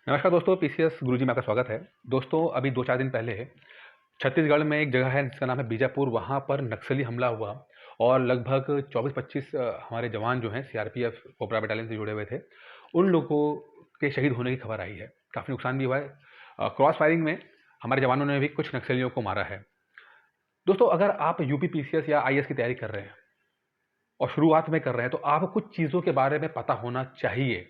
नमस्कार दोस्तों, पीसीएस गुरुजी में आपका स्वागत है। दोस्तों, अभी 2-4 दिन पहले छत्तीसगढ़ में एक जगह है जिसका नाम है बीजापुर, वहाँ पर नक्सली हमला हुआ और लगभग 24-25 हमारे जवान जो हैं सीआरपीएफ कोबरा बटालियन से जुड़े हुए थे, उन लोगों के शहीद होने की खबर आई है। काफ़ी नुकसान भी हुआ है। क्रॉस फायरिंग में हमारे जवानों ने भी कुछ नक्सलियों को मारा है। दोस्तों, अगर आप यूपी पीसीएस या आईएएस की तैयारी कर रहे हैं और शुरुआत में कर रहे हैं, तो आपको कुछ चीज़ों के बारे में पता होना चाहिए।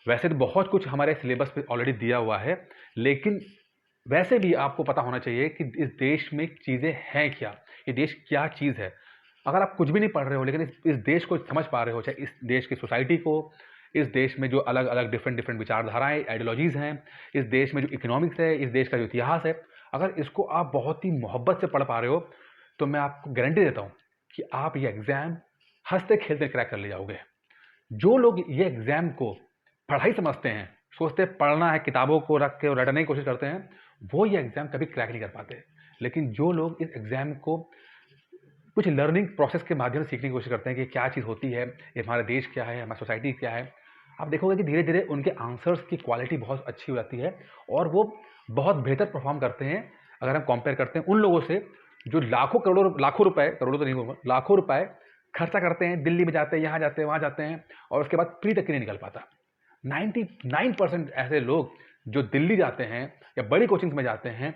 वैसे तो बहुत कुछ हमारे सिलेबस पे ऑलरेडी दिया हुआ है, लेकिन वैसे भी आपको पता होना चाहिए कि इस देश में चीज़ें हैं क्या? ये देश क्या चीज़ है? अगर आप कुछ भी नहीं पढ़ रहे हो, लेकिन इस देश को समझ पा रहे हो, चाहे इस देश की सोसाइटी को, इस देश में जो अलग-अलग डिफरेंट विचारधाराएँ, आइडियोलॉजीज़ हैं, इस देश में जो इकोनॉमिक्स है, इस देश का जो इतिहास है, अगर इसको आप बहुत ही मोहब्बत से पढ़ पा रहे हो, तो मैं आपको गारंटी देता हूँ कि आप ये एग्ज़ाम हँसते-खेलते क्रैक कर ले जाओगे। जो लोग ये एग्ज़ाम को पढ़ाई समझते हैं, सोचते हैं पढ़ना है, किताबों को रख के और रटने की कोशिश करते हैं, वो ये एग्ज़ाम कभी क्रैक नहीं कर पाते। लेकिन जो लोग इस एग्ज़ाम को कुछ लर्निंग प्रोसेस के माध्यम से सीखने की कोशिश करते हैं कि क्या चीज़ होती है, ये हमारा देश क्या है, हमारी सोसाइटी क्या है, आप देखोगे कि धीरे-धीरे उनके आंसर्स की क्वालिटी बहुत अच्छी हो जाती है और वो बहुत बेहतर परफ़ॉर्म करते हैं, अगर हम कंपेयर करते हैं उन लोगों से जो लाखों रुपए, करोड़ों तो नहीं बोलूँगा, लाखों रुपए खर्चा करते हैं, दिल्ली में जाते हैं, यहाँ जाते हैं, वहाँ जाते हैं और उसके बाद प्री तक ही नहीं निकल पाता। 99% ऐसे लोग जो दिल्ली जाते हैं या बड़ी कोचिंग्स में जाते हैं,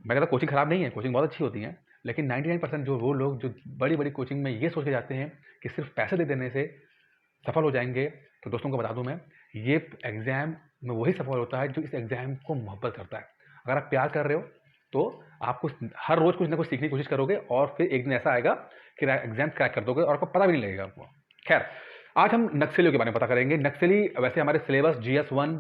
मैं कहता कोचिंग खराब नहीं है, कोचिंग बहुत अच्छी होती है, लेकिन 99% जो वो लोग जो बड़ी-बड़ी कोचिंग में ये सोच के जाते हैं कि सिर्फ पैसे दे देने से सफल हो जाएँगे, तो दोस्तों को बता दूँ मैं, ये एग्ज़ाम में वही सफल होता है जो इस एग्ज़ाम को मोहब्बत करता है। अगर आप प्यार कर रहे हो, तो आप हर रोज़ कुछ ना कुछ सीखने की कोशिश करोगे और फिर एक दिन ऐसा आएगा कि एग्ज़ाम क्रैक कर दोगे और आपको पता भी नहीं लगेगा आपको। खैर, आज हम नक्सलियों के बारे में पता करेंगे। नक्सली वैसे हमारे सिलेबस जीएस 1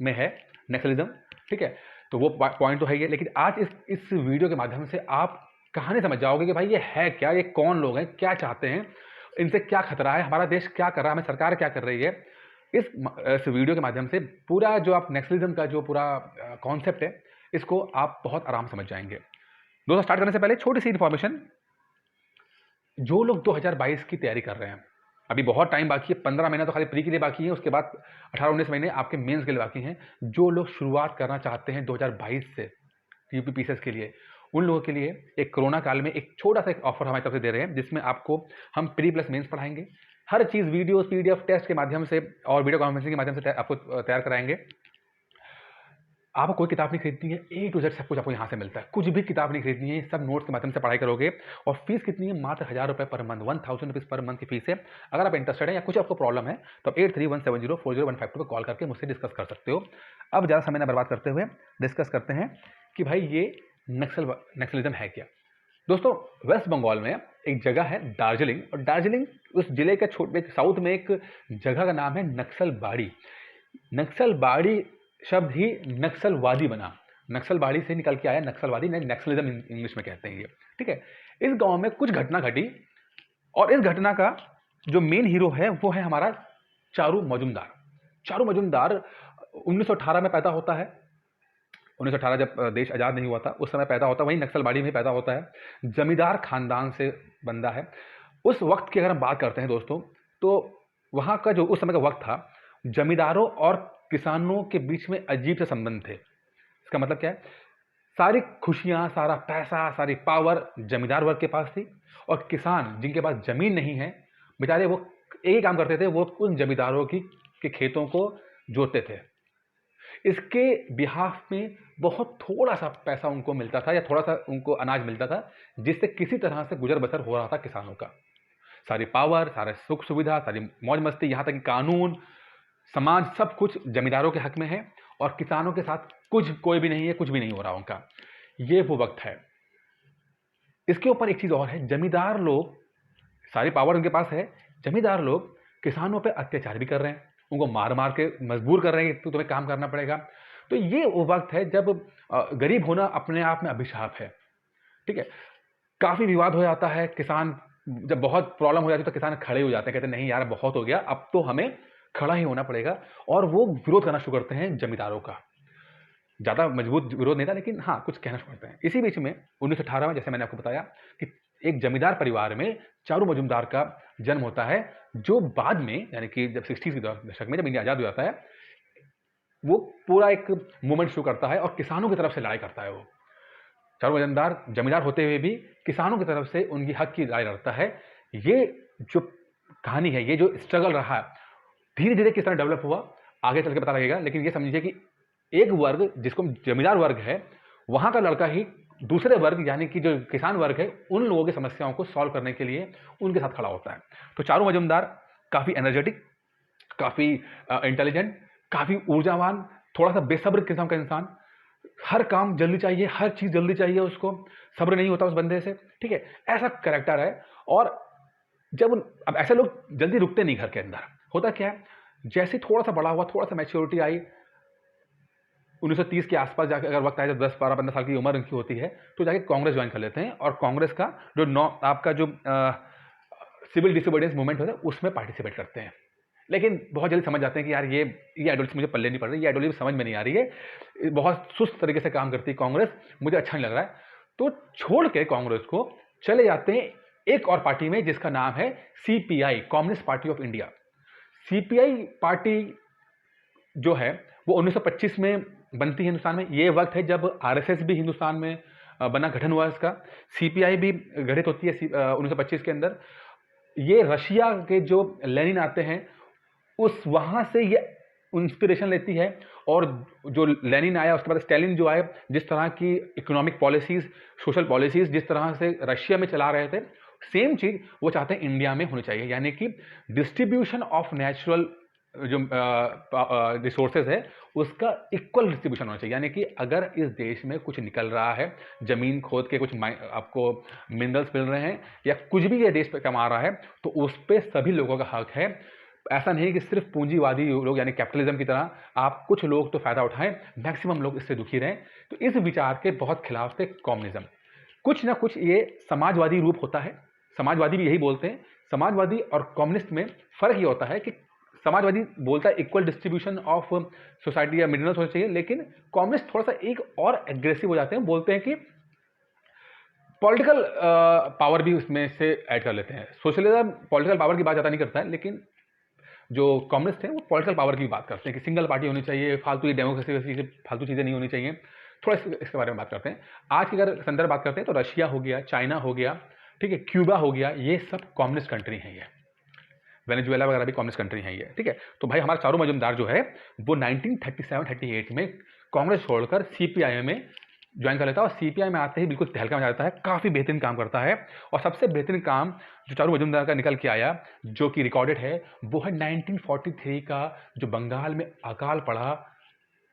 में है, नक्सलिज़्म, ठीक है? तो वो पॉइंट तो है ही है, लेकिन आज इस वीडियो के माध्यम से आप कहानी समझ जाओगे कि भाई ये है क्या? ये कौन लोग हैं? क्या चाहते हैं? इनसे क्या खतरा है? हमारा देश क्या कर रहा है? हमारी सरकार क्या कर रही है? इस वीडियो के माध्यम से पूरा जो आप नक्सलिज़्म का जो पूरा कॉन्सेप्ट है, इसको आप बहुत आराम समझ जाएँगे। दोस्तों, स्टार्ट करने से पहले छोटी-सी इन्फॉर्मेशन, जो लोग 2022 की तैयारी कर रहे हैं, अभी बहुत टाइम बाकी है, 15 महीना तो खाली प्री के लिए बाकी है, उसके बाद 18-19 महीने आपके मेंस के लिए बाकी हैं। जो लोग शुरुआत करना चाहते हैं 2022 से यूपी पीसीएस के लिए, उन लोगों के लिए एक कोरोना काल में एक छोटा-सा एक ऑफर हमारी तरफ से दे रहे हैं, जिसमें आपको हम प्री प्लस मेंस पढ़ाएँगे। हर चीज़ वीडियोज़, पीडीएफ, टेस्ट के माध्यम से और वीडियो कॉन्फ्रेंसिंग के माध्यम से आपको तैयार कराएँगे। आपको कोई किताब नहीं खरीदनी है, ए टू ज़ेड सब कुछ आपको यहाँ से मिलता है। कुछ भी किताब नहीं खरीदनी है, सब नोट्स के माध्यम से पढ़ाई करोगे और फीस कितनी है? मात्र ₹1000 per month, 1000 rupees per month की फीस है। अगर आप इंटरेस्टेड हैं या कुछ आपको प्रॉब्लम है, तो आप 8317040152 पे कॉल करके मुझसे डिस्कस कर सकते हो। अब ज़्यादा समय ना बर्बाद करते हुए डिस्कस करते हैं कि भाई ये नक्सलिज़्म है क्या? दोस्तों, वेस्ट बंगाल में एक जगह है दार्जिलिंग और दार्जिलिंग उस जिले के छोटे साउथ में एक जगह का नाम है नक्सलबाड़ी। नक्सलबाड़ी शब्द ही नक्सलवादी बना, नक्सलबाड़ी से निकल के आया नक्सलवादी, नक्सलिज्म इंग्लिश में कहते हैं ये, ठीक है? इस गांव में कुछ घटना घटी और इस घटना का जो मेन हीरो है वो है हमारा चारू मजुमदार। चारू मजुमदार 1918 में पैदा होता है। 1918 जब देश आज़ाद नहीं हुआ था, उस समय पैदा होता है, वहीं नक्सलबाड़ी में पैदा होता है। जमींदार खानदान से बंदा है। उस वक्त की अगर हम बात करते हैं दोस्तों, तो वहाँ का जो उस समय का वक्त था, जमींदारों और किसानों के बीच में अजीब से संबंध थे। इसका मतलब क्या है? सारी खुशियाँ, सारा पैसा, सारी पावर जमींदार वर्ग के पास थी और किसान जिनके पास ज़मीन नहीं है, बेचारे वो एक ही काम करते थे, वो उन जमींदारों के खेतों को जोतते थे। इसके बिहाफ में बहुत थोड़ा-सा पैसा उनको मिलता था या थोड़ा-सा उनको अनाज मिलता था, जिससे किसी तरह से गुज़र-बसर हो रहा था किसानों का। सारी पावर, सारे सुख-सुविधा, सारी मौज-मस्ती, यहाँ तक कि कानून, समाज, सब कुछ जमींदारों के हक में है और किसानों के साथ कोई भी नहीं है, कुछ भी नहीं हो रहा उनका। ये वो वक़्त है। इसके ऊपर एक चीज़ और है, जमींदार लोग, सारी पावर उनके पास है, जमींदार लोग किसानों पे अत्याचार भी कर रहे हैं, उनको मार-मार के मजबूर कर रहे हैं कि तुम्हें काम करना पड़ेगा। तो ये वो वक़्त है जब गरीब होना अपने आप में अभिशाप है, ठीक है? काफ़ी विवाद हो जाता है, किसान जब बहुत प्रॉब्लम हो जाती है तो किसान खड़े हो जाते हैं, कहते हैं नहीं यार बहुत हो गया, अब तो हमें खड़ा ही होना पड़ेगा और वो विरोध करना शुरू करते हैं जमींदारों का। ज़्यादा मजबूत विरोध नहीं था, लेकिन हाँ, कुछ कहना शुरू करते हैं। इसी बीच में 1918 में, जैसे मैंने आपको बताया, कि एक जमींदार परिवार में चारू मजुमदार का जन्म होता है, जो बाद में, यानी कि जब 60s के दशक में जब इंडिया आज़ाद हो जाता है, वो पूरा एक मूवमेंट शुरू करता है और किसानों की तरफ से लड़ाई करता है। वो चारू मजुमदार जमींदार होते हुए भी किसानों की तरफ से उनकी हक की लड़ाई लड़ता है। ये जो कहानी है, ये जो स्ट्रगल रहा, धीरे धीरे किस तरह डेवलप हुआ आगे चल के पता लगेगा। लेकिन ये समझिए कि एक वर्ग जिसको जमींदार वर्ग है, वहां का लड़का ही दूसरे वर्ग यानी कि जो किसान वर्ग है, उन लोगों की समस्याओं को सॉल्व करने के लिए उनके साथ खड़ा होता है। तो चारू मजुमदार काफी एनर्जेटिक, काफी इंटेलिजेंट, काफी ऊर्जावान, थोड़ा सा बेसब्र किस्म का इंसान, हर काम जल्दी चाहिए, हर चीज जल्दी चाहिए उसको, सब्र नहीं होता उस बंदे से, ठीक है, ऐसा कैरेक्टर है। और अब ऐसे लोग जल्दी रुकते नहीं घर के अंदर। होता क्या है, जैसे थोड़ा सा बड़ा हुआ, थोड़ा सा मैच्योरिटी आई, 1930 के आसपास जाकर अगर वक्त आया जब 10, 12, 15 साल की उम्र उनकी होती है, तो जाके कांग्रेस ज्वाइन कर लेते हैं और कांग्रेस का जो आपका जो सिविल डिसोबीडियंस मूवमेंट होता है उसमें पार्टिसिपेट करते हैं। लेकिन बहुत जल्दी समझ जाते हैं कि यार ये आइडियोलॉजी मुझे पल्ले नहीं पड़ रही, ये आइडियोलॉजी समझ में नहीं आ रही है, बहुत सुस्त तरीके से काम करती है कांग्रेस, मुझे अच्छा नहीं लग रहा है। तो छोड़ के कांग्रेस को चले जाते हैं एक और पार्टी में जिसका नाम है CPI, communist party of India. CPI party जो है वो 1925 में बनती है हिंदुस्तान में। ये वक्त है जब आरएसएस भी हिंदुस्तान में बना, गठन हुआ इसका। सीपीआई भी गठित होती है 1925 के अंदर। ये रशिया के जो लेनिन आते हैं उस वहां से ये इंस्पिरेशन लेती है। और जो लेनिन आया उसके बाद स्टालिन जो आए, जिस तरह की इकोनॉमिक पॉलिसीज, सोशल पॉलिसीज जिस तरह से रशिया में चला रहे थे, सेम चीज वो चाहते हैं इंडिया में होनी चाहिए। यानी कि डिस्ट्रीब्यूशन ऑफ नेचुरल जो रिसोर्सेज है उसका इक्वल डिस्ट्रीब्यूशन होना चाहिए। यानी कि अगर इस देश में कुछ निकल रहा है, जमीन खोद के कुछ आपको मिनरल्स मिल रहे हैं या कुछ भी ये देश पे कमा रहा है, तो उस पर सभी लोगों का हक है। ऐसा नहीं कि सिर्फ पूंजीवादी लोग यानी कैपिटलिज्म की तरह आप कुछ लोग तो फायदा उठाएं, मैक्सिमम लोग इससे दुखी रहें। तो इस विचार के बहुत खिलाफ थे कम्युनिज्म। कुछ ना कुछ ये समाजवादी रूप होता है, समाजवादी भी यही बोलते हैं। समाजवादी और कम्युनिस्ट में फर्क ये होता है कि समाजवादी बोलता है इक्वल डिस्ट्रीब्यूशन ऑफ सोसाइटी या मिनरल्स होना चाहिए, लेकिन कम्युनिस्ट थोड़ा सा एक और एग्रेसिव हो जाते हैं, बोलते हैं कि पॉलिटिकल पावर भी उसमें से ऐड कर लेते हैं। सोशलिज्म पॉलिटिकल पावर की बात ज़्यादा नहीं करता है, लेकिन जो कम्युनिस्ट हैं वो पॉलिटिकल पावर की बात करते हैं कि सिंगल पार्टी होनी चाहिए, फालतू ये डेमोक्रेसी फालतू चीज़ें नहीं होनी चाहिए। थोड़ा इसके बारे में बात करते हैं। आज की अगर संदर्भ बात करते हैं तो रशिया हो गया, चाइना हो गया, ठीक है, क्यूबा हो गया, ये सब कम्युनिस्ट कंट्री हैं। ये वेनेजुएला वगैरह भी कम्युनिस्ट कंट्री है ये, ठीक है। तो भाई हमारा चारू मजुमदार जो है वो 1937-38 में कांग्रेस छोड़कर सीपीआई में ज्वाइन कर लेता है और सीपीआई में आते ही बिल्कुल तहलका मचा जाता है, काफ़ी बेहतरीन काम करता है। और सबसे बेहतरीन काम जो चारू मजुमदार का निकल के आया, जो कि रिकॉर्डेड है, वो है 1943 का जो बंगाल में अकाल पड़ा,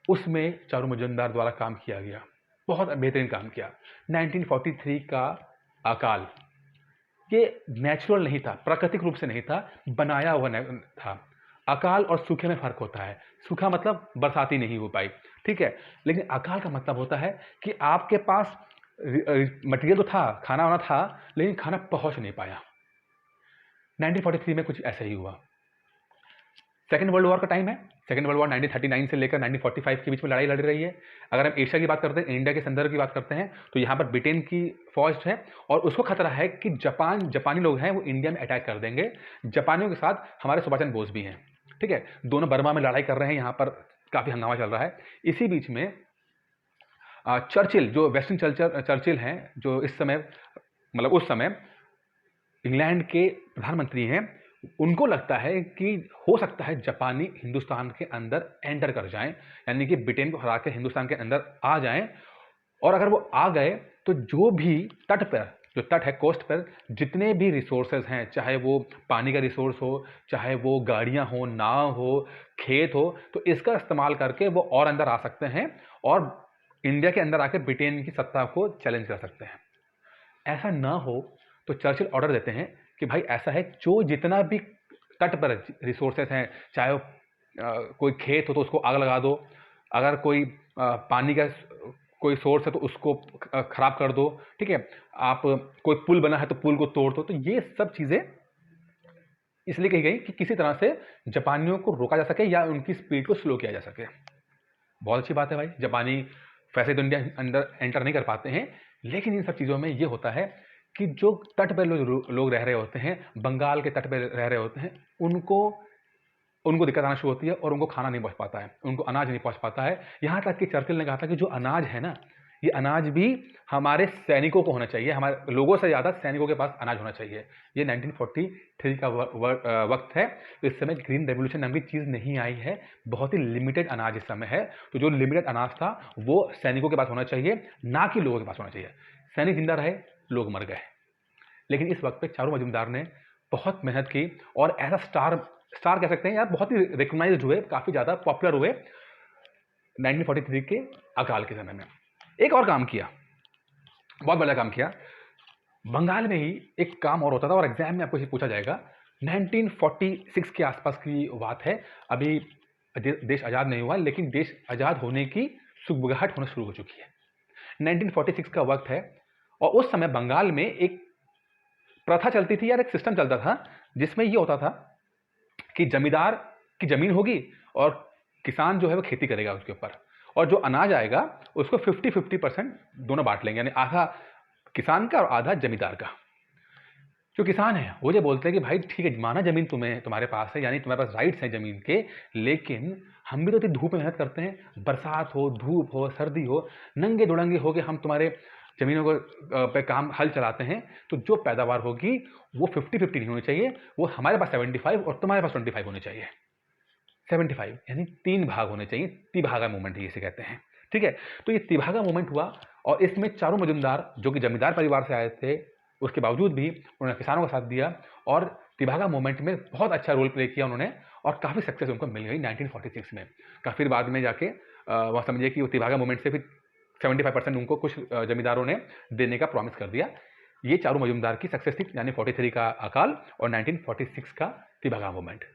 उसमें चारू मजुमदार द्वारा काम किया गया, बहुत बेहतरीन काम किया। 1943 का अकाल ये नेचुरल नहीं था, प्राकृतिक रूप से नहीं था, बनाया हुआ था। अकाल और सूखे में फर्क होता है। सूखा मतलब बरसाती नहीं हो पाई, ठीक है, लेकिन अकाल का मतलब होता है कि आपके पास मटेरियल तो था, खाना वाना था, लेकिन खाना पहुंच नहीं पाया। 1943 में कुछ ऐसा ही हुआ। सेकेंड वर्ल्ड वॉर का टाइम है। सेकेंड वर्ल्ड वॉर 1939 से लेकर 1945 के बीच में लड़ाई लड़ रही है। अगर हम एशिया की बात करते हैं, इंडिया के संदर्भ की बात करते हैं, तो यहाँ पर ब्रिटेन की फौज है और उसको खतरा है कि जापानी लोग हैं वो इंडिया में अटैक कर देंगे। जापानियों के साथ हमारे सुभाष चंद्र बोस भी हैं, ठीक है, दोनों बर्मा में लड़ाई कर रहे हैं, यहाँ पर काफ़ी हंगामा चल रहा है। इसी बीच में चर्चिल, जो वेस्टर्न चर्चिल हैं, जो इस समय मतलब उस समय इंग्लैंड के प्रधानमंत्री हैं, उनको लगता है कि हो सकता है जापानी हिंदुस्तान के अंदर एंटर कर जाएं, यानी कि ब्रिटेन को हरा के हिंदुस्तान के अंदर आ जाएं। और अगर वो आ गए तो जो भी तट पर, जो तट है, कोस्ट पर जितने भी रिसोर्सेज हैं, चाहे वो पानी का रिसोर्स हो, चाहे वो गाड़ियां हो, नाव हो, खेत हो, तो इसका इस्तेमाल करके वो और अंदर आ सकते हैं और इंडिया के अंदर आकर ब्रिटेन की सत्ता को चैलेंज कर सकते हैं। ऐसा ना हो तो चर्चिल ऑर्डर देते हैं कि भाई ऐसा है, जो जितना भी तट पर रिसोर्सेज हैं, चाहे कोई खेत हो तो उसको आग लगा दो, अगर कोई पानी का कोई सोर्स है तो उसको खराब कर दो, ठीक है, आप कोई पुल बना है तो पुल को तोड़ दो। तो ये सब चीज़ें इसलिए कही गई कि किसी तरह से जापानियों को रोका जा सके या उनकी स्पीड को स्लो किया जा सके। बहुत अच्छी बात है भाई, जापानी वैसे तो इंडिया अंदर एंटर नहीं कर पाते हैं, लेकिन इन सब चीज़ों में ये होता है कि जो तट पर लोग रह रहे होते हैं, बंगाल के तट पर रह रहे होते हैं, उनको उनको दिक्कत आना शुरू होती है और उनको खाना नहीं पहुँच पाता है, उनको अनाज नहीं पहुँच पाता है। यहाँ तक कि चर्चिल ने कहा था कि जो अनाज है ना, ये अनाज भी हमारे सैनिकों को होना चाहिए, हमारे लोगों से ज़्यादा सैनिकों के पास अनाज होना चाहिए। ये 1943 का वक्त है। तो इस समय ग्रीन रेवोल्यूशन नाम की चीज़ नहीं आई है, बहुत ही लिमिटेड अनाज इस समय है। तो जो लिमिटेड अनाज था वो सैनिकों के पास होना चाहिए, ना कि लोगों के पास होना चाहिए। सैनिक जिंदा रहे, लोग मर गए। लेकिन इस वक्त पे चारू मजुमदार ने बहुत मेहनत की और ऐसा स्टार कह सकते हैं यार, बहुत ही रिकॉग्नाइज्ड हुए, काफ़ी ज़्यादा पॉपुलर हुए 1943 के अकाल के समय में। एक और काम किया, बहुत बड़ा काम किया। बंगाल में ही एक काम और होता था और एग्जाम में आपको ये पूछा जाएगा। 1946 के आसपास की बात है। अभी देश आज़ाद नहीं हुआ, लेकिन देश आज़ाद होने की सुगबुगाहट होना शुरू हो चुकी है। 1946 का वक्त है और उस समय बंगाल में एक प्रथा चलती थी यार, एक सिस्टम चलता था जिसमें ये होता था कि जमींदार की जमीन होगी और किसान जो है वो खेती करेगा उसके ऊपर, और जो अनाज आएगा उसको 50-50% दोनों बांट लेंगे, यानी आधा किसान का और आधा जमींदार का। जो किसान है वो ये बोलते हैं कि भाई ठीक है, माना जमीन तुम्हारे पास है, यानी तुम्हारे पास राइट्स हैं जमीन के, लेकिन हम भी तो इतनी धूप में मेहनत करते हैं, बरसात हो, धूप हो, सर्दी हो, नंगे दुड़ंगे हो के हम तुम्हारे जमीनों को पे काम हल चलाते हैं। तो जो पैदावार होगी वो 50-50 नहीं होनी चाहिए, वो हमारे पास 75 और तुम्हारे पास 25 होनी चाहिए। 75 यानी 3 भाग होने चाहिए। तिभागा मूवमेंट इसे कहते हैं, ठीक है। तो ये तिभागा मूवमेंट हुआ और इसमें चारू मजुमदार जो कि जमींदार परिवार से आए थे, उसके बावजूद भी उन्होंने किसानों का साथ दिया और तिभागा मूवमेंट में बहुत अच्छा रोल प्ले किया उन्होंने और काफ़ी सक्सेस उनको मिल गई 1946 में। फिर बाद में जाके वह समझिए कि वो तिभागा मूवमेंट से फिर 75% उनको कुछ जमींदारों ने देने का प्रॉमिस कर दिया। ये चारू मजुमदार की सक्सेस थी, यानी 43 का अकाल और 1946 का तिभागा मूवमेंट।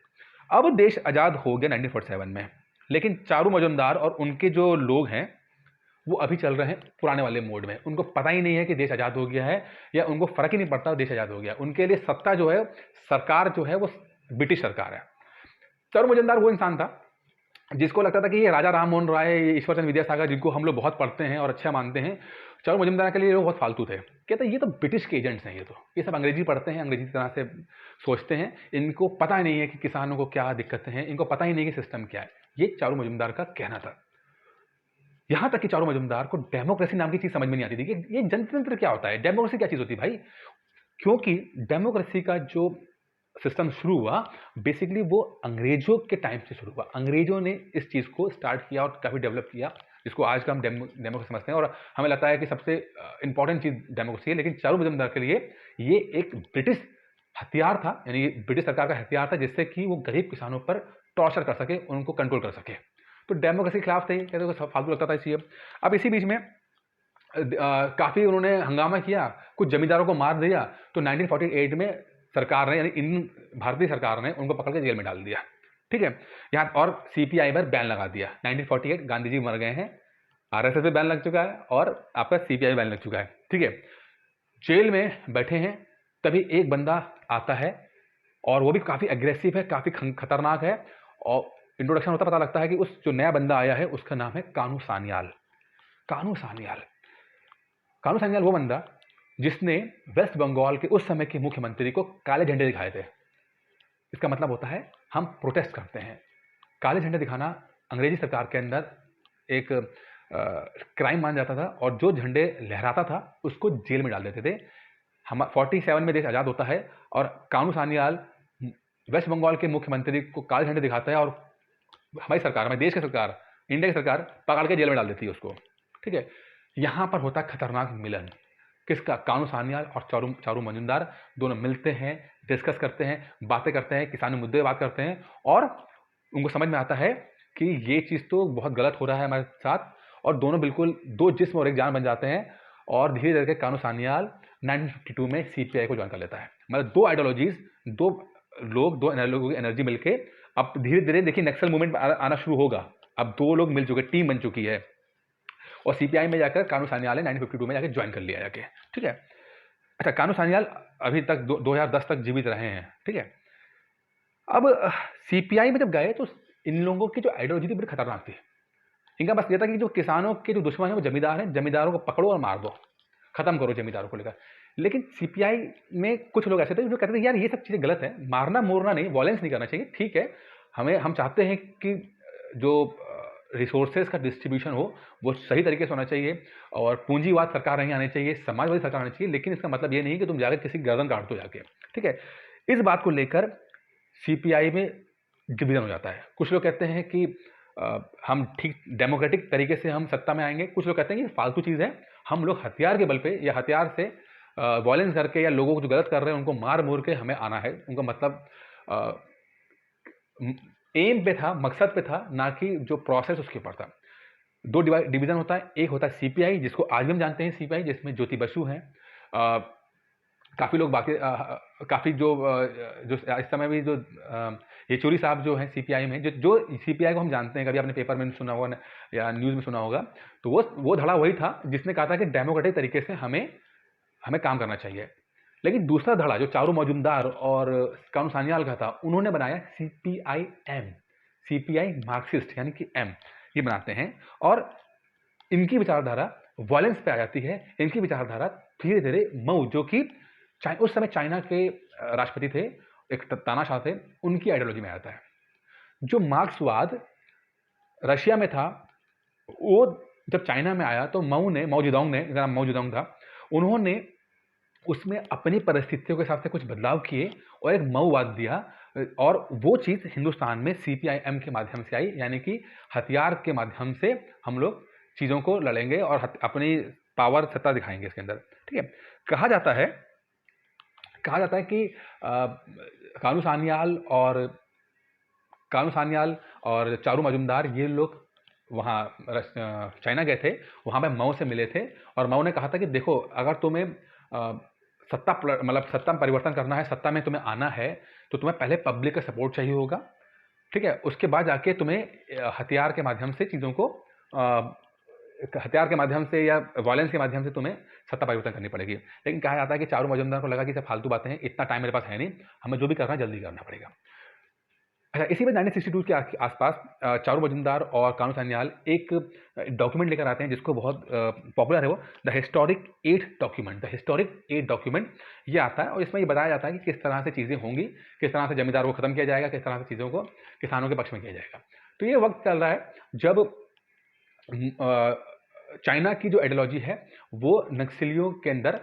अब देश आज़ाद हो गया 1947 में, लेकिन चारू मजुमदार और उनके जो लोग हैं वो अभी चल रहे हैं पुराने वाले मोड में। उनको पता ही नहीं है कि देश आज़ाद हो गया है, या उनको फ़र्क ही नहीं पड़ता देश आज़ाद हो गया। उनके लिए सत्ता जो है, सरकार जो है वो ब्रिटिश सरकार है। चारू मजुमदार वो इंसान था जिसको लगता था कि ये राजा राम मोहन राय, ईश्वर चंद्र विद्यासागर, जिनको हम लोग बहुत पढ़ते हैं और अच्छा मानते हैं, चारू मजुमदार के लिए लोग बहुत फालतू थे। कहते ये तो ब्रिटिश के एजेंट्स हैं, ये सब अंग्रेजी पढ़ते हैं, अंग्रेजी तरह से सोचते हैं, इनको पता नहीं है कि किसानों को क्या दिक्कतें हैं, इनको पता ही नहीं कि सिस्टम क्या है। ये चारू मजुमदार का कहना था। यहां तक कि चारू मजुमदार को डेमोक्रेसी नाम की चीज समझ में नहीं आती थी कि ये जनतंत्र क्या होता है, डेमोक्रेसी क्या चीज होती है भाई। क्योंकि डेमोक्रेसी का जो सिस्टम शुरू हुआ बेसिकली वो अंग्रेजों के टाइम से शुरू हुआ। अंग्रेजों ने इस चीज़ को स्टार्ट किया और काफ़ी डेवलप किया, जिसको आज का हम डेमोक्रेसी समझते हैं, और हमें लगता है कि सबसे इंपॉर्टेंट चीज़ डेमोक्रेसी है। लेकिन चारू मजुमदार के लिए ये एक ब्रिटिश हथियार था, यानी ब्रिटिश सरकार का हथियार था, जिससे कि वो गरीब किसानों पर टॉर्चर कर सके, उनको कंट्रोल कर सके। तो डेमोक्रेसी के खिलाफ थे, कहते तो फालतू लगता था इसलिए। अब इसी बीच में काफ़ी उन्होंने हंगामा किया, कुछ जमींदारों को मार दिया। तो 1948 में सरकार ने, यानी इंडियन भारतीय सरकार ने उनको पकड़ के जेल में डाल दिया, ठीक है। यहाँ और सीपीआई पर बैन लगा दिया। 1948 गांधी जी मर गए हैं, आरएसएस पे बैन लग चुका है और आपका सीपीआई बैन लग चुका है, ठीक है। जेल में बैठे हैं, तभी एक बंदा आता है और वो भी काफ़ी एग्रेसिव है, काफ़ी खतरनाक है, और इंट्रोडक्शन होता पता लगता है कि उस जो नया बंदा आया है उसका नाम है कानू सान्याल। कानू सान्याल, कानू सान्याल वो बंदा जिसने वेस्ट बंगाल के उस समय के मुख्यमंत्री को काले झंडे दिखाए थे। इसका मतलब होता है हम प्रोटेस्ट करते हैं। काले झंडे दिखाना अंग्रेजी सरकार के अंदर एक क्राइम मान जाता था, और जो झंडे लहराता था उसको जेल में डाल देते थे। हम 47 में देश आज़ाद होता है और कानू सान्याल वेस्ट बंगाल के मुख्यमंत्री को काले झंडे दिखाता है और हमारी सरकार, हमारे देश की सरकार, इंडिया की सरकार पकड़ के जेल में डाल देती है उसको, ठीक है। यहाँ पर होता है खतरनाक मिलन, किसका? कानू सान्याल और चारू मजुमदार दोनों मिलते हैं, डिस्कस करते हैं, बातें करते हैं, किसानी मुद्दे बात करते हैं, और उनको समझ में आता है कि ये चीज़ तो बहुत गलत हो रहा है हमारे साथ, और दोनों बिल्कुल दो जिस्म और एक जान बन जाते हैं। और धीरे धीरे कानू सान्याल 1952 में सीपीआई को ज्वाइन कर लेता है। मतलब दो आइडियोलॉजीज, दो लोग, दो लोगों की एनर्जी मिलके अब धीरे धीरे देखिए नक्सल मूवमेंट आना शुरू होगा। अब दो लोग मिल चुके, टीम बन चुकी है, और सीपीआई में जाकर कानू सान्याल ने 1952 में जाकर ज्वाइन कर लिया जाके, ठीक है। अच्छा, कानू सान्याल अभी तक 2010 तक जीवित रहे हैं, ठीक है। अब सीपीआई में जब गए तो इन लोगों की जो आइडियोलॉजी थी बड़ी खतरनाक थी। इनका बस ये था कि जो किसानों के जो दुश्मन है वो जमींदार हैं, जमींदारों को पकड़ो और मार दो, खत्म करो जमींदारों को लेकर। लेकिन सीपीआई में कुछ लोग ऐसे थे जो कहते थे यार ये सब चीज़ें गलत है, मारना मोरना नहीं, वॉयलेंस नहीं करना चाहिए, ठीक है, हम चाहते हैं कि जो रिसोर्सेज का डिस्ट्रीब्यूशन हो वो सही तरीके से होना चाहिए, और पूंजीवाद सरकार नहीं आनी चाहिए, समाजवादी सरकार आनी चाहिए, लेकिन इसका मतलब ये नहीं कि तुम जाकर किसी की गर्दन काट दो जाके, ठीक है। इस बात को लेकर सीपीआई में डिवीजन हो जाता है। कुछ लोग कहते हैं कि हम ठीक डेमोक्रेटिक तरीके से हम सत्ता में आएंगे, कुछ लोग कहते हैं कि फालतू चीज़ है, हम लोग हथियार के बल पे या हथियार से वायलेंस करके या लोगों को जो गलत कर रहे हैं उनको मार मूर के हमें आना है। उनका मतलब एम पे था, मकसद पे था, ना कि जो प्रोसेस उसके ऊपर था। दो डिवीजन होता है, एक होता है सीपीआई जिसको आज भी हम जानते हैं सीपीआई, जिसमें ज्योति बसु हैं, काफ़ी लोग बाकी काफ़ी जो इस समय भी जो येचुरी साहब जो हैं सीपीआई में, जो सीपीआई को हम जानते हैं, कभी आपने पेपर में सुना होगा या न्यूज़ में सुना होगा, तो वो धड़ा वही था जिसने कहा था कि डेमोक्रेटिक तरीके से हमें काम करना चाहिए। लेकिन दूसरा धड़ा जो चारू मजुमदार और कानू सान्याल का था, उन्होंने बनाया सीपीआई-एम, सीपीआई मार्क्सिस्ट यानी कि एम, ये बनाते हैं, और इनकी विचारधारा वायलेंस पे आ जाती है। इनकी विचारधारा धीरे धीरे मऊ, जो कि उस समय चाइना के राष्ट्रपति थे, एक तानाशाह थे, उनकी आइडियोलॉजी में आता है। जो मार्क्सवाद रशिया में था, वो जब चाइना में आया तो माओ जेडोंग ने, जिनका नाम माओ जेडोंग था, उन्होंने उसमें अपनी परिस्थितियों के हिसाब से कुछ बदलाव किए और एक मऊवाद दिया, और वो चीज़ हिंदुस्तान में सीपीआई-एम के माध्यम से आई, यानी कि हथियार के माध्यम से हम लोग चीज़ों को लड़ेंगे और अपनी पावर सत्ता दिखाएंगे इसके अंदर, ठीक है। कहा जाता है कि कानू सान्याल और चारू मजुमदार, ये लोग वहाँ चाइना गए थे, वहाँ पे मऊ से मिले थे, और मऊ ने कहा था कि देखो, अगर तुम्हें सत्ता में परिवर्तन करना है, सत्ता में तुम्हें आना है, तो तुम्हें पहले पब्लिक का सपोर्ट चाहिए होगा, ठीक है। उसके बाद जाके तुम्हें हथियार के माध्यम से चीज़ों को हथियार के माध्यम से या वायलेंस के माध्यम से तुम्हें सत्ता परिवर्तन करनी पड़ेगी। लेकिन कहा जाता है कि चारू मजुमदार को लगा कि सब फालतू बातें हैं, इतना टाइम मेरे पास है नहीं, हमें जो भी करना है जल्दी करना पड़ेगा। अच्छा, इसी में 1962 के आसपास चारू मजुमदार और कानू सान्याल एक डॉक्यूमेंट लेकर आते हैं जिसको बहुत पॉपुलर है, वो द हिस्टोरिक एट डॉक्यूमेंट ये आता है, और इसमें ये बताया जाता है कि किस तरह से चीज़ें होंगी, किस तरह से जमींदारों को ख़त्म किया जाएगा, किस तरह से चीज़ों को किसानों के पक्ष में किया जाएगा। तो ये वक्त चल रहा है जब चाइना की जो आइडियोलॉजी है वो नक्सलियों के अंदर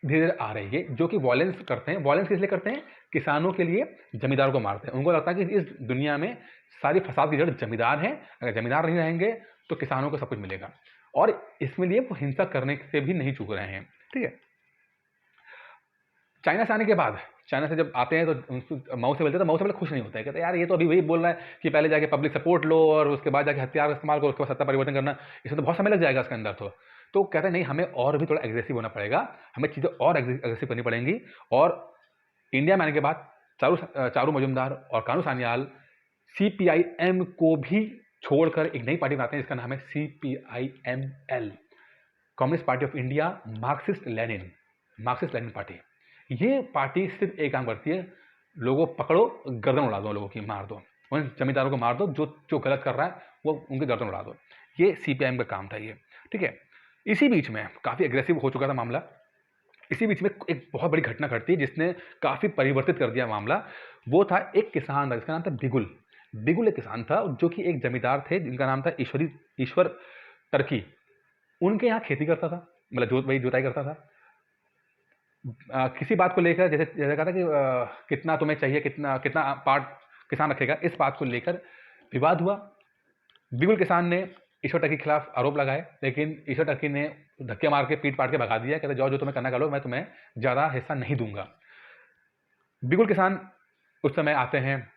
धीरे धीरे आ रही है, जो कि वायलेंस करते हैं। वायलेंस किस लिए करते हैं? किसानों के लिए जमींदारों को मारते हैं। उनको लगता है कि इस दुनिया में सारी फसाद की जड़ जमींदार हैं, अगर जमींदार नहीं रहेंगे तो किसानों को सब कुछ मिलेगा, और इसमें लिए वो हिंसा करने से भी नहीं चूक रहे हैं, ठीक है। चाइना से आने के बाद, चाइना से जब आते हैं तो मऊ से मिलते हैं, तो मऊ से पहले खुश नहीं होता है, कहते हैं यार ये तो अभी वही बोल रहा है कि पहले जाके पब्लिक सपोर्ट लो और उसके बाद जाके हथियार का इस्तेमाल करो, उसके बाद सत्ता परिवर्तन करना, इसमें तो बहुत समय लग जाएगा इसके अंदर। तो कहते हैं नहीं, हमें और भी थोड़ा एग्रेसिव होना पड़ेगा, हमें चीज़ें और एग्रेसिव करनी पड़ेंगी। और इंडिया में आने के बाद चारू मजुमदार और कानू सान्याल सीपीआई-एम को भी छोड़कर एक नई पार्टी बनाते हैं जिसका नाम है CPIML, communist party of India Marxist Lenin party. ये पार्टी सिर्फ एक काम करती है, लोगों पकड़ो, गर्दन उड़ा दो, लोगों की मार दो, उन जमींदारों को मार दो जो गलत कर रहा है, वो उनकी गर्दन उड़ा दो। ये सीपीआईएम का काम था ये, ठीक है। इसी बीच में काफ़ी एग्रेसिव हो चुका था मामला। इसी बीच में एक बहुत बड़ी घटना घटती है जिसने काफ़ी परिवर्तित कर दिया मामला। वो था एक किसान था जिसका नाम था बिगुल एक किसान था जो कि एक जमींदार थे जिनका नाम था ईश्वर टर्की। उनके यहाँ खेती करता था, मतलब जोताई करता था। किसी बात को लेकर, जैसे कहा था कि कितना तुम्हें चाहिए, कितना पार्ट किसान रखेगा, इस बात को लेकर विवाद हुआ। बिगुल किसान ने ईश्वर टर्की के खिलाफ आरोप लगाए, लेकिन ईश्वर टर्की ने धक्के मार के पीट पाट के भगा दिया, कहते जाओ जो तुम्हें करना कर लो, मैं तुम्हें ज़्यादा हिस्सा नहीं दूंगा। बिगुल किसान उस समय आते हैं,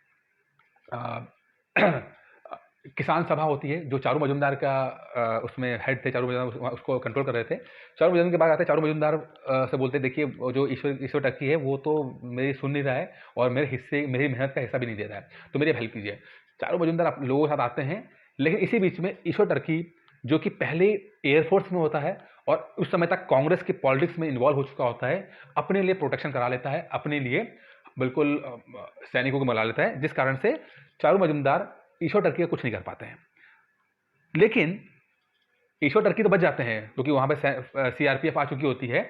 किसान सभा होती है, जो चारू मजुमदार का उसमें हेड थे, चारू मजुमदार उसको कंट्रोल कर रहे थे। चारू मजुमदार के बाद आते हैं, चारू मजुमदार से बोलते देखिए जो ईश्वर टर्की है वो तो मेरी सुन नहीं रहा है और मेरी मेहनत का हिस्सा भी नहीं दे रहा है, तो मेरी हेल्प कीजिए। चारू मजुमदार लोगों के साथ आते हैं, लेकिन इसी बीच में ईश्वर टर्की जो कि पहले एयरफोर्स में होता है और उस समय तक कांग्रेस की पॉलिटिक्स में इन्वॉल्व हो चुका होता है, अपने लिए प्रोटेक्शन करा लेता है, अपने लिए बिल्कुल सैनिकों को बुला लेता है, जिस कारण से चारू मजुमदार ईश्वर टर्की का कुछ नहीं कर पाते हैं। लेकिन ईश्वर टर्की तो बच जाते हैं क्योंकि वहाँ पे CRPF आ चुकी होती है,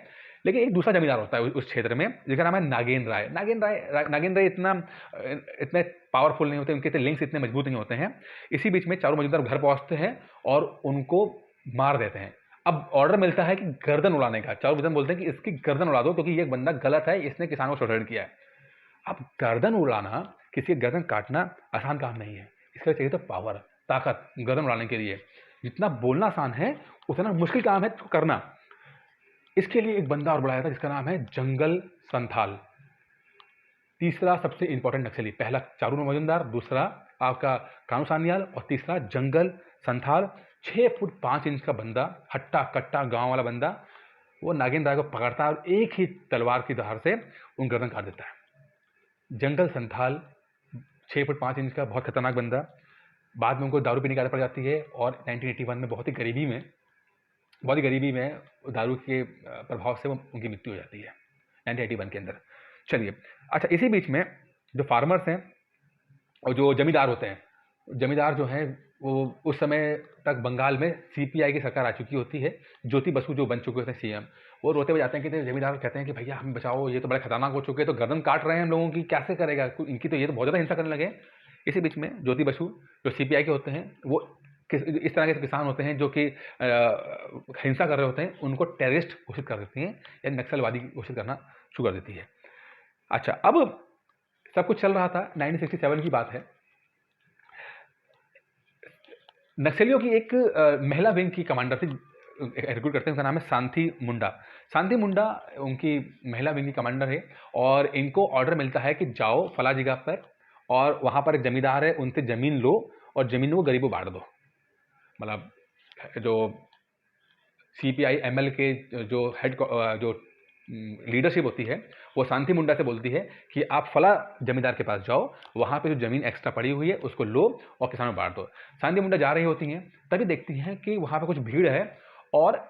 लेकिन एक दूसरा जमींदार होता है उस क्षेत्र में, जिसका नाम है नागेंद्र राय। नागेंद्र राय इतने पावरफुल नहीं होते, उनके लिंक्स इतने मजबूत नहीं होते हैं। इसी बीच में चारों मौजूदार घर पहुंचते हैं और उनको मार देते हैं। अब ऑर्डर मिलता है कि गर्दन उड़ाने का। चारों मौजूदार बोलते हैं कि इसकी गर्दन उड़ा दो, क्योंकि ये बंदा गलत है, इसने किसानों को शोषण किया है। अब गर्दन उड़ाना, किसी की गर्दन काटना आसान काम नहीं है। इसके लिए चाहिए तो पावर, ताकत गर्दन उड़ाने के लिए। जितना बोलना आसान है उतना मुश्किल काम है करना। इसके लिए एक बंदा और बुलाया था जिसका नाम है जंगल संथाल। तीसरा सबसे इंपॉर्टेंट नक्सली, पहला चारू मजुमदार, दूसरा आपका कानू सान्याल और तीसरा जंगल संथाल। 6 फुट 5 इंच का बंदा, हट्टा कट्टा गांव वाला बंदा, वो नागेंद्र राय को पकड़ता है और एक ही तलवार की धार से उन गर्दन काट देता है। जंगल संथाल 6 फुट 5 इंच का बहुत खतरनाक बंदा, बाद में उनको दारू पीने की आदत पड़ जाती है और 1981 में बहुत ही गरीबी में दारू के प्रभाव से उनकी मृत्यु हो जाती है 1981 के अंदर। चलिए, अच्छा, इसी बीच में जो फार्मर्स हैं और जो जमींदार होते हैं, जमींदार जो हैं वो उस समय तक बंगाल में सीपीआई की सरकार आ चुकी होती है। ज्योति बसु जो बन चुके होते हैं सीएम, वो रोते हुए जाते हैं कि जमींदार कहते हैं कि भैया हमें बचाओ, ये तो बड़े खतरनाक हो चुके हैं, तो गर्दन काट रहे हैं हम लोगों की, कैसे करेगा इनकी, तो ये तो बहुत ज़्यादा हिंसा करने लगे। इसी बीच में ज्योति बसु जो सीपीआई के होते हैं, वो इस तरह के किसान होते हैं जो कि हिंसा कर रहे होते हैं, उनको टेररिस्ट घोषित कर देती हैं या नक्सलवादी घोषित करना शुरू कर देती है। अच्छा, अब सब कुछ चल रहा था, 1967 की बात है। नक्सलियों की एक महिला विंग की कमांडर थी, रिक्रूट करते हैं, उनका नाम है शांति मुंडा। शांति मुंडा उनकी महिला विंग की कमांडर है और इनको ऑर्डर मिलता है कि जाओ फला जगह पर और वहाँ पर एक जमींदार है, उनसे ज़मीन लो और ज़मीन को गरीबों बांट दो। मतलब जो सीपीआई एमएल के जो लीडरशिप होती है, वो शांति मुंडा से बोलती है कि आप फला जमींदार के पास जाओ, वहाँ पे जो ज़मीन एक्स्ट्रा पड़ी हुई है उसको लो और किसानों को बांट दो। शांति मुंडा जा रही होती हैं, तभी देखती हैं कि वहाँ पे कुछ भीड़ है और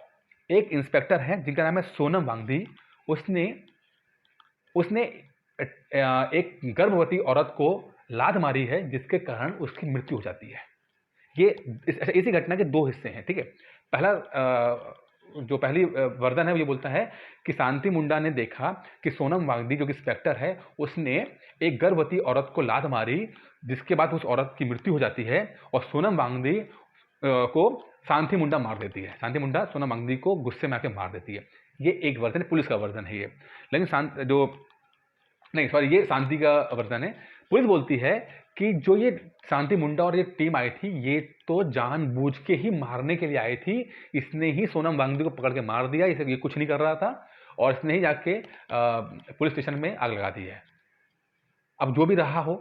एक इंस्पेक्टर है जिनका नाम है सोनम वांगदी। उसने एक गर्भवती औरत को लात मारी है, जिसके कारण उसकी मृत्यु हो जाती है। ये इसी घटना के 2 हिस्से हैं, ठीक है। पहला जो पहली वर्जन है वो ये बोलता है कि शांति मुंडा ने देखा कि सोनम वांगदी जो कि इंस्पेक्टर है, उसने एक गर्भवती औरत को लात मारी, जिसके बाद उस औरत की मृत्यु हो जाती है और सोनम वांगदी को शांति मुंडा मार देती है। शांति मुंडा सोनम वांगदी को गुस्से में आके मार देती है। ये एक वर्जन है, पुलिस का वर्जन है ये। लेकिन ये शांति का वर्जन है। पुलिस बोलती है कि जो ये शांति मुंडा और ये टीम आई थी, ये तो जानबूझ के ही मारने के लिए आई थी। इसने ही सोनम वांगदी को पकड़ के मार दिया, ये कुछ नहीं कर रहा था और इसने ही जाके पुलिस स्टेशन में आग लगा दी है। अब जो भी रहा हो,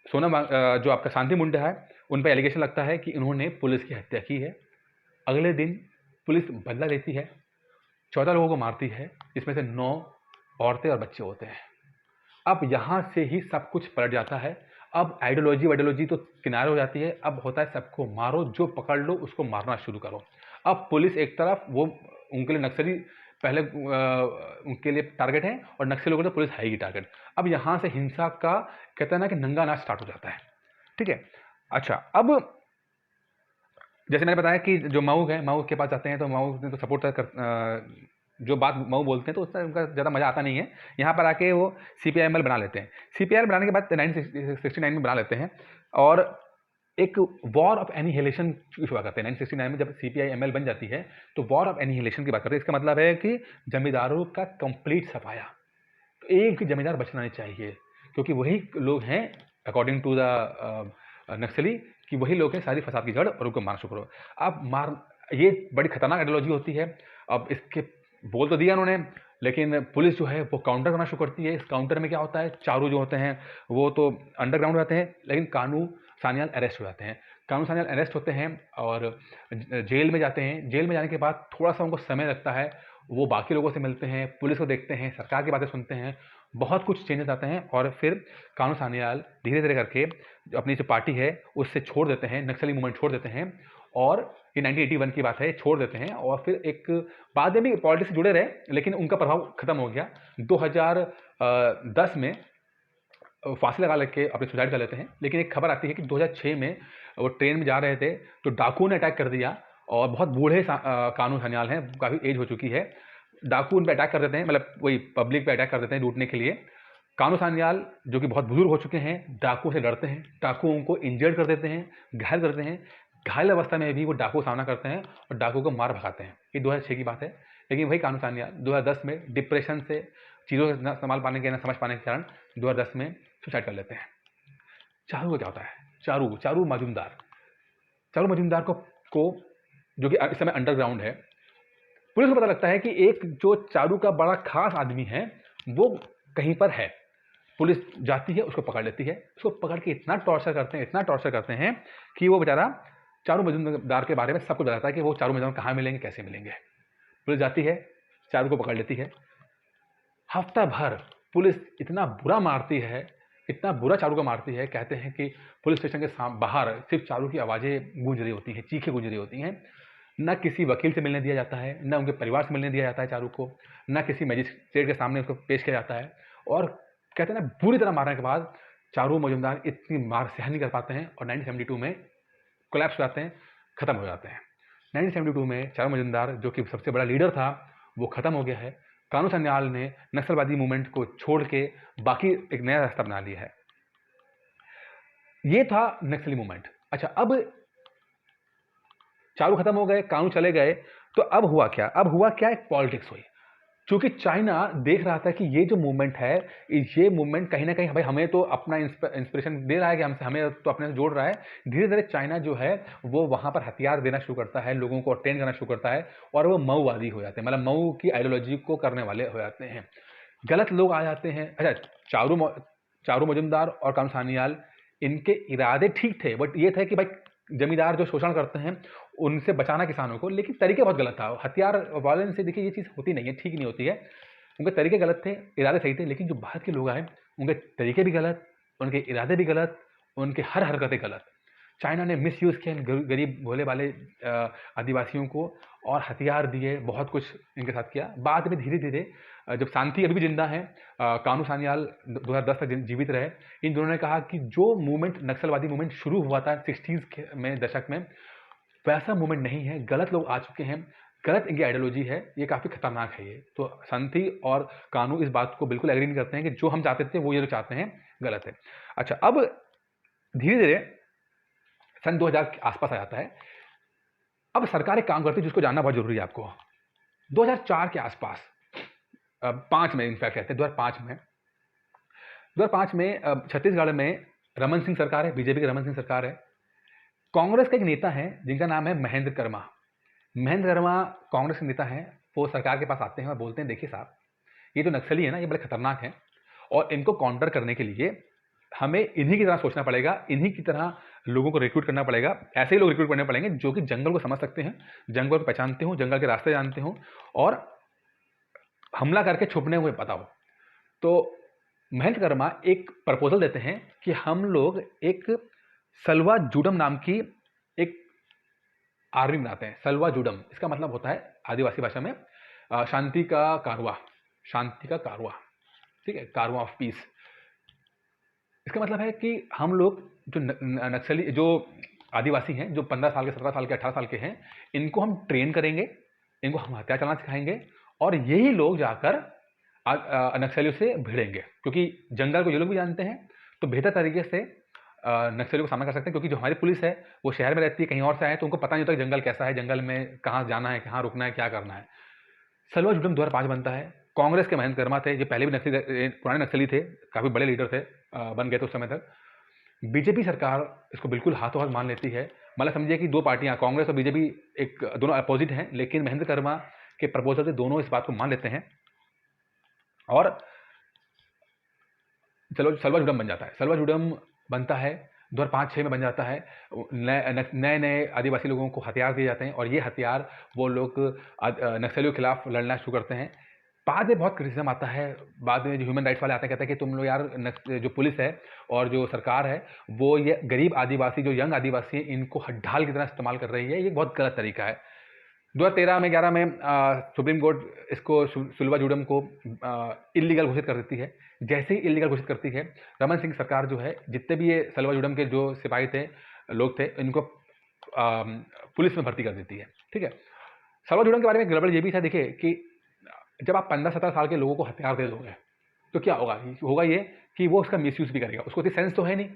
जो आपका शांति मुंडा है, उन पर एलिगेशन लगता है कि इन्होंने पुलिस की हत्या की है। अगले दिन पुलिस बदला लेती है, 14 लोगों को मारती है, इसमें से 9 औरतें और बच्चे होते हैं। अब यहाँ से ही सब कुछ पलट जाता है। अब आइडियोलॉजी तो किनारे हो जाती है। अब होता है सबको मारो, जो पकड़ लो उसको मारना शुरू करो। अब पुलिस एक तरफ, वो उनके लिए नक्सली पहले उनके लिए टारगेट है और नक्सलियों को तो पुलिस है ही टारगेट। अब यहाँ से हिंसा का कहते हैं ना कि नंगा नाच स्टार्ट हो जाता है, ठीक है। अच्छा, अब जैसे मैंने बताया कि जो मऊ है, मऊ के पास जाते हैं तो मऊ ने तो सपोर्ट जो बात मऊ बोलते हैं तो उससे उनका ज़्यादा मज़ा आता नहीं है। यहाँ पर आके वो सीपीआईएमएल बना लेते हैं। सीपीआईएमएल बनाने के बाद 1969 में बना लेते हैं और एक वॉर ऑफ एनिहिलेशन शुरू करते हैं। 1969 में जब सीपीआईएमएल बन जाती है तो वॉर ऑफ एनिहिलेशन की बात करते हैं। इसका मतलब है कि जमींदारों का कंप्लीट सफाया। तो एक भी जमींदार बचना नहीं चाहिए, क्योंकि वही लोग हैं अकॉर्डिंग टू द नक्सली कि वही लोग हैं सारी फसाद की जड़ और उनको मार शुरू करो। ये बड़ी खतरनाक आइडियोलॉजी होती है। अब इसके बोल तो दिया उन्होंने, लेकिन पुलिस जो है वो काउंटर करना शुरू करती है। इस काउंटर में क्या होता है, चारों जो होते हैं वो तो अंडरग्राउंड रहते हैं, लेकिन कानू सान्याल अरेस्ट हो जाते हैं। कानू सान्याल अरेस्ट होते हैं और जेल में जाते हैं। जेल में जाने के बाद थोड़ा सा उनको समय लगता है, वो बाकी लोगों से मिलते हैं, पुलिस को देखते हैं, सरकार की बातें सुनते हैं, बहुत कुछ चेंजेस आते हैं और फिर कानू सान्याल धीरे धीरे करके अपनी जो पार्टी है उससे छोड़ देते हैं, नक्सली मूवमेंट छोड़ देते हैं और ये 1981 की बात है, छोड़ देते हैं। और फिर एक बाद में भी पॉलिटिक्स से जुड़े रहे, लेकिन उनका प्रभाव खत्म हो गया। 2010 में फांसी लगा लेके अपने सुसाइड कर लेते हैं। लेकिन एक खबर आती है कि 2006 में वो ट्रेन में जा रहे थे तो डाकुओं ने अटैक कर दिया और बहुत बूढ़े कानू सान्याल हैं, काफ़ी एज हो चुकी है, डाकू उन पे अटैक कर देते हैं, मतलब वही पब्लिक पे अटैक कर देते हैं लूटने के लिए। कानू सान्याल जो कि बहुत बुजुर्ग हो चुके हैं, डाकुओं से डरते हैं, डाकुओं को इंजर्ड कर देते हैं, घायल करते हैं। घायल अवस्था में भी वो डाकू का सामना करते हैं और डाकू को मार भगाते हैं। ये 2006 की बात है। लेकिन वही कानू सान्याल 2010 में डिप्रेशन से, चीज़ों को न संभाल पाने के, न समझ पाने के कारण 2010 में सुसाइड कर लेते हैं। चारू को क्या होता है? चारू मजूमदार को जो कि इस समय अंडरग्राउंड है, पुलिस को पता लगता है कि एक जो चारू का बड़ा खास आदमी है वो कहीं पर है। पुलिस जाती है, उसको पकड़ लेती है। उसको पकड़ के इतना टॉर्चर करते हैं कि वो बेचारा चारू मजूमदार के बारे में सबको बताता है कि वो चारू मजूमदार कहाँ मिलेंगे, कैसे मिलेंगे। पुलिस जाती है, चारू को पकड़ लेती है। हफ्ता भर पुलिस इतना बुरा मारती है, इतना बुरा चारू को मारती है, कहते हैं कि पुलिस स्टेशन के बाहर सिर्फ चारू की आवाज़ें गूंज रही होती हैं, चीखें गूंज रही होती हैं। न किसी वकील से मिलने दिया जाता है, न उनके परिवार से मिलने दिया जाता है चारू को, न किसी मजिस्ट्रेट के सामने उसको पेश किया जाता है। और कहते हैं ना, बुरी तरह मारने के बाद चारू मजूमदार इतनी मार सहन नहीं कर पाते हैं और 1972 में कोलैप्स हो जाते हैं, ख़त्म हो जाते हैं। 1972 में चारू मजूमदार जो कि सबसे बड़ा लीडर था वो ख़त्म हो गया है। कानू सान्याल ने नक्सलवादी मूवमेंट को छोड़ के बाकी एक नया रास्ता बना लिया है। ये था नक्सली मूवमेंट। अच्छा, अब चारू खत्म हो गए, कानू चले गए, तो अब हुआ क्या? एक पॉलिटिक्स हुई। क्योंकि चाइना देख रहा था कि ये जो मूवमेंट है, ये मूवमेंट कहीं ना कहीं भाई हमें तो अपना इंस्पिरेशन दे रहा है, कि हमें तो अपने से जोड़ रहा है। धीरे धीरे चाइना जो है वो वहाँ पर हथियार देना शुरू करता है, लोगों को ट्रेन करना शुरू करता है, और वो मऊवादी हो जाते हैं, मतलब मऊ की आइडियोलॉजी को करने वाले हो जाते हैं। गलत लोग आ जाते हैं। अच्छा, चारू मजूमदार और कानू सान्याल, इनके इरादे ठीक थे, बट ये थे कि भाई जमींदार जो शोषण करते हैं उनसे बचाना किसानों को, लेकिन तरीके बहुत गलत था। हथियार वायलेंस से देखिए ये चीज़ होती नहीं है, ठीक नहीं होती है। उनके तरीके गलत थे, इरादे सही थे, लेकिन जो बाहर के लोग आए उनके तरीके भी गलत, उनके इरादे भी गलत, उनके हर हरकतें गलत। चाइना ने मिसयूज़ किया गरीब भोले वाले आदिवासियों को, और हथियार दिए, बहुत कुछ इनके साथ किया। बाद में धीरे धीरे जब शांति अभी भी जिंदा है, कानू सान्याल 2010 तक जीवित रहे, इन दोनों ने कहा कि जो मूवमेंट, नक्सलवादी मूवमेंट शुरू हुआ था 60s में, दशक में, वैसा मूवमेंट नहीं है। गलत लोग आ चुके हैं, गलत इनकी आइडियोलॉजी है, ये काफ़ी खतरनाक है ये। तो शांति और कानू इस बात को बिल्कुल एग्री नहीं करते हैं कि जो हम चाहते थे वो ये जो चाहते हैं गलत है। अच्छा, अब धीरे धीरे सन 2000 के आसपास आ जाता है। अब सरकार एक काम करती है जिसको जानना बहुत जरूरी है आपको। 2004 के आसपास, 5 में इनफैक्ट कहते हैं, 2005 में छत्तीसगढ़ में रमन सिंह सरकार है, बीजेपी की रमन सिंह सरकार है। कांग्रेस का एक नेता है जिनका नाम है महेंद्र कर्मा। महेंद्र कर्मा कांग्रेस के नेता हैं। वो सरकार के पास आते हैं और बोलते हैं, देखिए साहब, ये जो नक्सली है ना, ये बड़े खतरनाक हैं, और इनको काउंटर करने के लिए हमें इन्हीं की तरह सोचना पड़ेगा, इन्हीं की तरह लोगों को रिक्रूट करना पड़ेगा। ऐसे ही लोग रिक्रूट करने पड़ेंगे जो कि जंगल को समझ सकते हैं, जंगल को पहचानते हो, जंगल के रास्ते जानते हो, और हमला करके छुपने हुए पता हो। तो महेंद्र कर्मा एक प्रपोजल देते हैं कि हम लोग एक सलवा जुडम नाम की एक आर्मी बनाते हैं। सलवा जुडम, इसका मतलब होता है आदिवासी भाषा में शांति का कारवा, ठीक है, कारवा ऑफ पीस। इसका मतलब है कि हम लोग जो नक्सली, जो आदिवासी हैं, जो 15 साल के, 17 साल के, 18 साल के हैं, इनको हम ट्रेन करेंगे, इनको हम हथियार चलाना सिखाएंगे, और यही लोग जाकर नक्सलियों से भिड़ेंगे। क्योंकि जंगल को ये लोग भी जानते हैं, तो बेहतर तरीके से नक्सलियों को सामना कर सकते हैं। क्योंकि जो हमारी पुलिस है वो शहर में रहती है, कहीं और से आए तो उनको पता नहीं होता कि जंगल कैसा है, जंगल में कहाँ जाना है, कहाँ रुकना है, क्या करना है। सलवा जुडम 2005 बनता है। कांग्रेस के महेंद्र कर्मा थे, ये पहले भी नक्सली, पुराने नक्सली थे, काफ़ी बड़े लीडर थे, बन गए थे उस समय तक। बीजेपी सरकार इसको बिल्कुल हाथों हाथ मान लेती है। मतलब समझिए कि दो पार्टियां, कांग्रेस और बीजेपी, एक दोनों अपोजिट हैं, लेकिन महेंद्र कर्मा के प्रपोजल से दोनों इस बात को मान लेते हैं, और चलो सलवा जुडम बन जाता है। सलवा जुडम बनता है 2005-6 में बन जाता है। नए नए आदिवासी लोगों को हथियार दिए जाते हैं, और ये हथियार वो लोग नक्सलियों के खिलाफ लड़ना शुरू करते हैं। बाद में बहुत क्रिटिसिज्म आता है, बाद में जो ह्यूमन राइट्स वाले आते हैं, कहते हैं कि तुम लोग यार, जो पुलिस है और जो सरकार है वो ये गरीब आदिवासी, जो यंग आदिवासी है, इनको ढाल की तरह इस्तेमाल कर रही है, ये बहुत गलत तरीका है। 2013 में 11 में सुप्रीम कोर्ट इसको, सुलवा जुडम को इलीगल घोषित कर देती है। जैसे ही इलीगल घोषित करती है, रमन सिंह सरकार जो है, जितने भी ये सलवा जुडम के जो सिपाही थे, लोग थे, इनको पुलिस में भर्ती कर देती है। ठीक है, सलवा जुडम के बारे में गड़बड़ ये भी था, देखिए कि जब आप 15-17 साल के लोगों को हथियार दे दोगे, तो क्या होगा? होगा ये कि वो उसका मिसयूज़ भी करेगा। उसको इतनी सेंस तो है नहीं,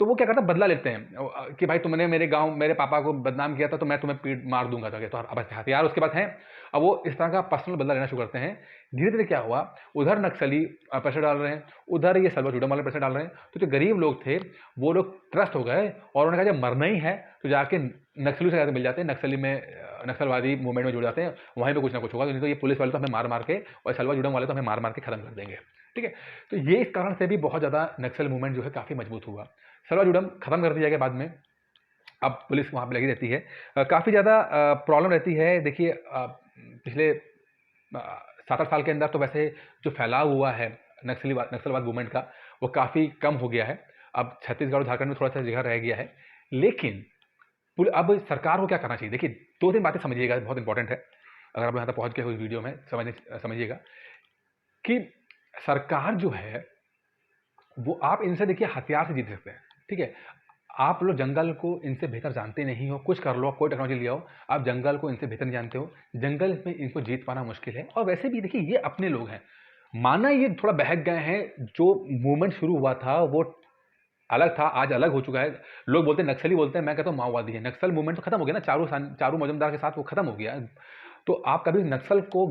तो वो क्या करता है, बदला लेते हैं कि भाई तुमने मेरे गाँव, मेरे पापा को बदनाम किया था, तो मैं तुम्हें पीट मार दूँगा जाके। तो अब हथियार उसके पास हैं, अब वो इस तरह का पर्सनल बदला लेना शुरू करते हैं। धीरे-धीरे क्या हुआ, उधर नक्सली प्रेशर डाल रहे हैं, उधर ये सलवा जुडम वाले प्रेशर डाल रहे हैं, तो जो गरीब लोग थे, वो लोग त्रस्त हो गए और उन्होंने कहा जब मरना ही है, तो जाके नक्सलियों से जाके मिल जाते हैं, नक्सली में नक्सलवादी मूवमेंट में जुड़ जाते हैं, वहीं पे कुछ ना कुछ होगा, नहीं तो ये पुलिस वाले तो हमें मार-मार के और सलवा जुडम वाले तो हमें मार-मार के खत्म कर देंगे। ठीक है? तो ये इस कारण से भी बहुत ज़्यादा नक्सल मूवमेंट जो है काफ़ी मजबूत हुआ। सलवा जुडम खत्म कर दिया गया बाद में, अब पुलिस वहाँ पे लगी रहती है। काफ़ी ज़्यादा प्रॉब्लम रहती है। देखिए पिछले 7-8 साल के अंदर तो वैसे जो फैलाव हुआ है नक्सलवाद मूवमेंट का, वो काफ़ी कम हो गया है। अब छत्तीसगढ़ और झारखंड में थोड़ा-सा जगह रह गया है। लेकिन अब सरकार को क्या करना चाहिए? देखिए 2-3 बातें समझिएगा, बहुत इंपॉर्टेंट है। अगर आप यहाँ तक पहुँच गए हो इस वीडियो में समझिएगा कि सरकार जो है, वो आप इनसे देखिए हथियार से जीत सकते हैं, ठीक है? आप लोग जंगल को इनसे बेहतर जानते नहीं हो, कुछ कर लो, कोई टेक्नोलॉजी ले आओ, आप जंगल को इनसे बेहतर नहीं जानते हो, जंगल में इनको जीत पाना मुश्किल है। और वैसे भी देखिए ये अपने लोग हैं, माना ये थोड़ा बहक गए हैं, जो मूवमेंट शुरू हुआ था वो अलग था, आज अलग हो चुका है। लोग बोलते हैं नक्सली, बोलते हैं, मैं कहता हूँ माओवादी है। नक्सल मूवमेंट तो खत्म हो गया ना, चारू मजुमदार के साथ वो खत्म हो गया। तो आप कभी नक्सल को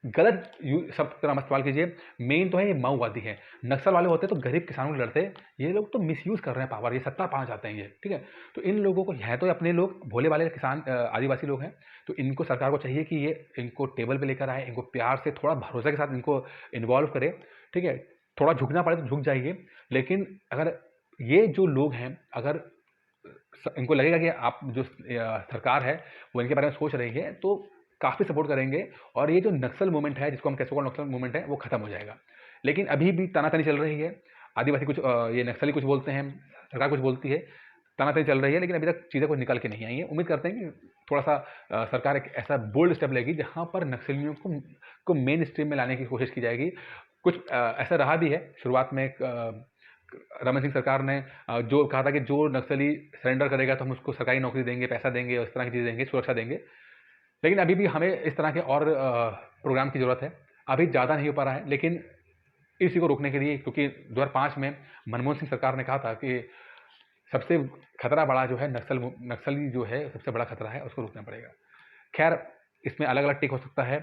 गलत शब्द का इस्तेमाल कीजिए। मेन तो है ये माओवादी है। नक्सल वाले होते तो गरीब किसानों के लड़ते, ये लोग तो मिसयूज कर रहे हैं पावर, ये सत्ता पाना चाहते हैं ये, ठीक है? तो इन लोगों को, है तो अपने लोग भोले वाले किसान आदिवासी लोग हैं, तो इनको सरकार को चाहिए कि ये इनको टेबल पे लेकर आए, इनको प्यार से थोड़ा भरोसे के साथ इनको इन्वॉल्व करे, ठीक है? थोड़ा झुकना पड़े तो झुक जाइए, लेकिन अगर ये जो लोग हैं, अगर इनको लगेगा कि आप जो सरकार है वो इनके बारे में सोच रही है, तो काफ़ी सपोर्ट करेंगे और ये जो नक्सल मूवमेंट है, जिसको हम कैसोगढ़ नक्सल मूवमेंट है, वो खत्म हो जाएगा। लेकिन अभी भी तनातनी चल रही है। आदिवासी कुछ ये नक्सली कुछ बोलते हैं, सरकार कुछ बोलती है, तनातनी चल रही है, लेकिन अभी तक चीज़ें कुछ निकल के नहीं आई हैं। उम्मीद करते हैं कि थोड़ा-सा सरकार एक ऐसा बोल्ड स्टेप लेगी जहाँ पर नक्सलियों को मेन स्ट्रीम में लाने की कोशिश की जाएगी। कुछ ऐसा रहा भी है शुरुआत में, रमन सिंह सरकार ने जो कहा था कि जो नक्सली सरेंडर करेगा तो हम उसको सरकारी नौकरी देंगे, पैसा देंगे और इस तरह की चीज़ें देंगे, सुरक्षा देंगे। लेकिन अभी भी हमें इस तरह के और प्रोग्राम की ज़रूरत है। अभी ज़्यादा नहीं हो पा रहा है, लेकिन इसी को रोकने के लिए, क्योंकि 2005 में मनमोहन सिंह सरकार ने कहा था कि सबसे खतरा बड़ा जो है नक्सली जो है सबसे बड़ा खतरा है, उसको रोकना पड़ेगा। खैर, इसमें अलग-अलग टेक हो सकता है।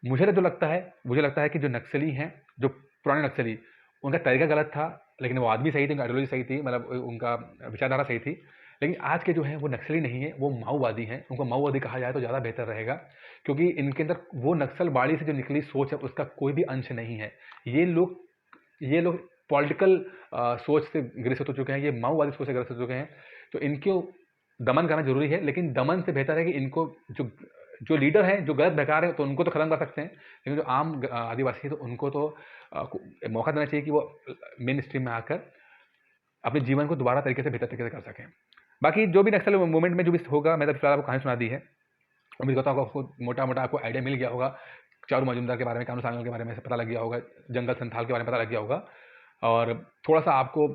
मुझे लगता है कि जो नक्सली हैं, जो पुराने नक्सली, उनका तरीका गलत था, लेकिन वो आदमी सही थे, उनकी आइडियोलॉजी सही थी, मतलब उनका विचारधारा सही थी। लेकिन आज के जो हैं वो नक्सली नहीं है, वो माओवादी हैं। उनको माओवादी कहा जाए तो ज़्यादा बेहतर रहेगा, क्योंकि इनके अंदर वो नक्सलवाड़ी से जो निकली सोच है, उसका कोई भी अंश नहीं है। ये लोग पॉलिटिकल सोच से ग्रसित हो चुके हैं, ये माओवादी सोच से ग्रसित हो चुके हैं। तो इनको दमन करना ज़रूरी है, लेकिन दमन से बेहतर है कि इनको जो लीडर हैं, जो गलत बहका रहे हैं, तो उनको तो खत्म कर सकते हैं, लेकिन जो आम आदिवासी है, तो उनको तो मौका देना चाहिए कि वो मेन स्ट्रीम में आकर अपने जीवन को दोबारा तरीके से, बेहतर तरीके से कर सकें। बाकी जो भी नक्सल मूवमेंट में जो भी होगा, मैंने तो फिलहाल आपको कहानी सुना दी है। उम्मीद करता हूँ आपको मोटा-मोटा आपको आइडिया मिल गया होगा। चारू मजुमदार के बारे में, कानू सान्याल के बारे में पता लग गया होगा, जंगल संथाल के बारे में पता लग गया होगा। और थोड़ा-सा आपको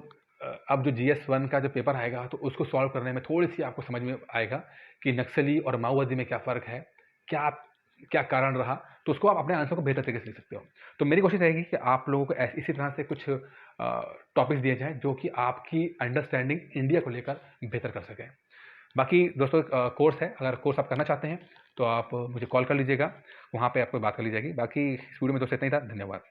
अब जो GS1 का जो पेपर आएगा, तो उसको सॉल्व करने में थोड़ी-सी आपको समझ में आएगा कि नक्सली और माओवादी में क्या फ़र्क है, क्या क्या कारण रहा, तो उसको आप अपने आंसर को बेहतर तरीके से लिख सकते हो। तो मेरी कोशिश रहेगी कि आप लोगों को इसी तरह से कुछ टॉपिक्स दिए जाएँ, जो कि आपकी अंडरस्टैंडिंग इंडिया को लेकर बेहतर कर सकें। बाकी दोस्तों, कोर्स है, अगर कोर्स आप करना चाहते हैं, तो आप मुझे कॉल कर लीजिएगा, वहाँ पे आपको बात कर ली जाएगी। बाकी इस वीडियो में दोस्तों इतना ही था। धन्यवाद।